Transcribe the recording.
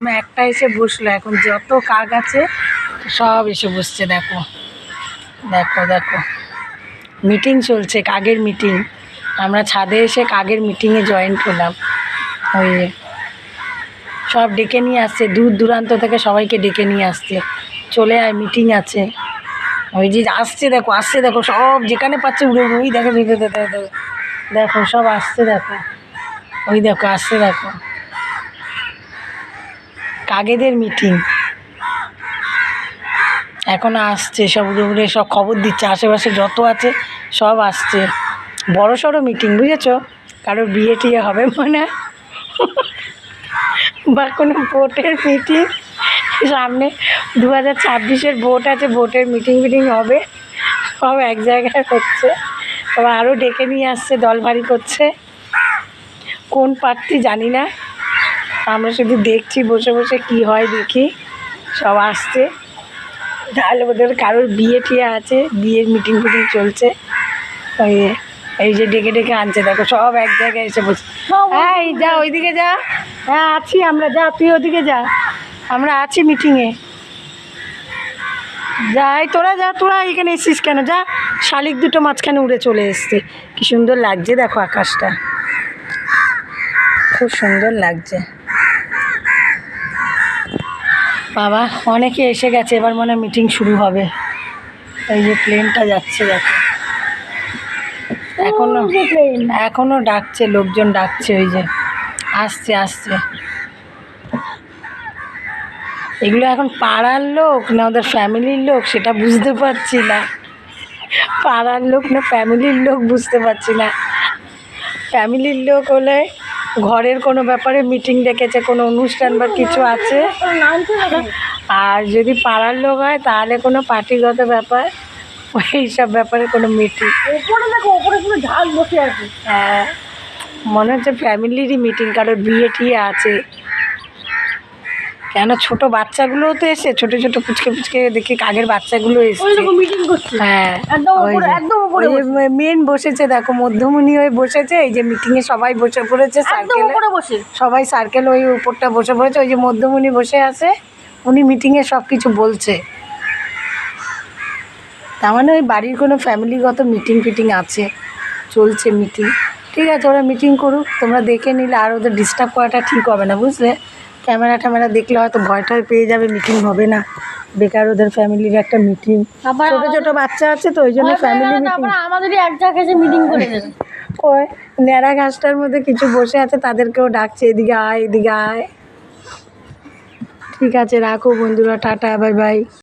একটা এসে বসলো, এখন যত কাক আছে সব এসে বসছে। দেখো দেখো দেখো, মিটিং চলছে, কাকের মিটিং। আমরা ছাদে এসে কাকের মিটিংয়ে জয়েন্ট হলাম। ওই সব ডেকে নিয়ে আসছে, দূর দূরান্ত থেকে সবাইকে ডেকে নিয়ে আসছে, চলে আয় মিটিং আছে। ওই যে আসছে, দেখো আসছে, দেখো সব যেখানে পাচ্ছে উড়ে উড়ে, ওই দেখো দেখো দেখো সব আসছে, দেখো ওই দেখো আসছে, দেখো কাকেদের মিটিং এখন আসছে, সব উড়ে উড়ে সব খবর দিচ্ছে, আশেপাশে যত আছে সব আসছে। বড় সড়ো মিটিং, বুঝেছো? কারোর বিয়ে টিয়ে হবে মনে হয়, বা কোনো ভোটের মিটিং সামনে, 2026-এর ভোট আছে, ভোটের মিটিং ফিটিং হবে, সব এক জায়গায় হচ্ছে। তবে আরও ডেকে নিয়ে আসছে, দল ভারী করছে, কোন প্রার্থী জানি না, আমরা শুধু দেখছি বসে বসে কি হয় দেখি। সব আসছে, তাহলে ওদের কারোর বিয়ে টিয়ে আছে, বিয়ের মিটিং ফিটিং চলছে। ওই এই যে ডেকে ডেকে আনছে, দেখো সব এক জায়গায় এসে বসে। হ্যাঁ এই যা, ওইদিকে যা, হ্যাঁ আছি আমরা, যা তুই ওদিকে যা, আমরা আছি মিটিংয়ে, যাই তোরা যা, তোরা এখানে এসছিস কেন, যা। শালিক দুটো মাঝখানে উড়ে চলে এসছে, কি সুন্দর লাগছে দেখো, আকাশটা খুব সুন্দর লাগছে। বাবা অনেকে এসে গেছে, এবার মনে হয় মিটিং শুরু হবে। এই যে প্লেনটা যাচ্ছে দেখো, এখনো ডাকছে, লোকজন ডাকছে, ওই যে আসছে আসছে। এগুলো এখন পাড়ার লোক না ওদের ফ্যামিলির লোক সেটা বুঝতে পারছি না, পাড়ার লোক না ফ্যামিলির লোক বুঝতে পারছি না। ফ্যামিলির লোক হলে ঘরের কোনো ব্যাপারে মিটিং ডেকেছে, কোনো অনুষ্ঠান বা কিছু আছে, আর যদি পাড়ার লোক হয় তাহলে কোনো পার্টিগত ব্যাপার, এইসব ব্যাপারে কোনো মিটিং। ওপরে দেখো, ওপরে কোনো ঝাল বসে আছে, হ্যাঁ মনে হচ্ছে ফ্যামিলিরই মিটিং, কারোর বিয়ে টিয়ে আছে। কেন ছোট বাচ্চাগুলোও তো এসে, ছোট ছোট পুচকে পুচকে দেখি কাকের বাচ্চাগুলো এসছে মিটিং করছে। হ্যাঁ মেন বসেছে, দেখো মধ্যমণি হয়ে বসেছে, এই যে মিটিংয়ে সবাই বসে পড়েছে সার্কেলে, সবাই সার্কেল ওই উপরটা বসে পড়েছে, ওই যে মধ্যমণি বসে আছে, উনি মিটিংয়ে সব কিছু বলছে। তার মানে ওই বাড়ির কোনো ফ্যামিলিগত মিটিং ফিটিং আছে, চলছে মিটিং। ঠিক আছে, ওরা মিটিং করুক, তোমরা দেখে নিলে আর ওদের ডিস্টার্ব করাটা ঠিক হবে না, বুঝলে? ক্যামেরা ট্যামেরা দেখলে হয়তো ভয় টয় পেয়ে যাবে, মিটিং হবে না, বেকার ওদের ফ্যামিলির একটা মিটিং। ছোটো ছোটো বাচ্চা আছে তো ওই জন্য ফ্যামিলি মিটিং, আমাদেরই এক জায়গায় মিটিং করে দেবে। ওই ন্যাড়া ঘাসটার মধ্যে কিছু বসে আছে, তাদেরকেও ডাকছে, এদিকে আয় এদিকে আয়। ঠিক আছে রাখো বন্ধুরা, টাটা বাই বাই।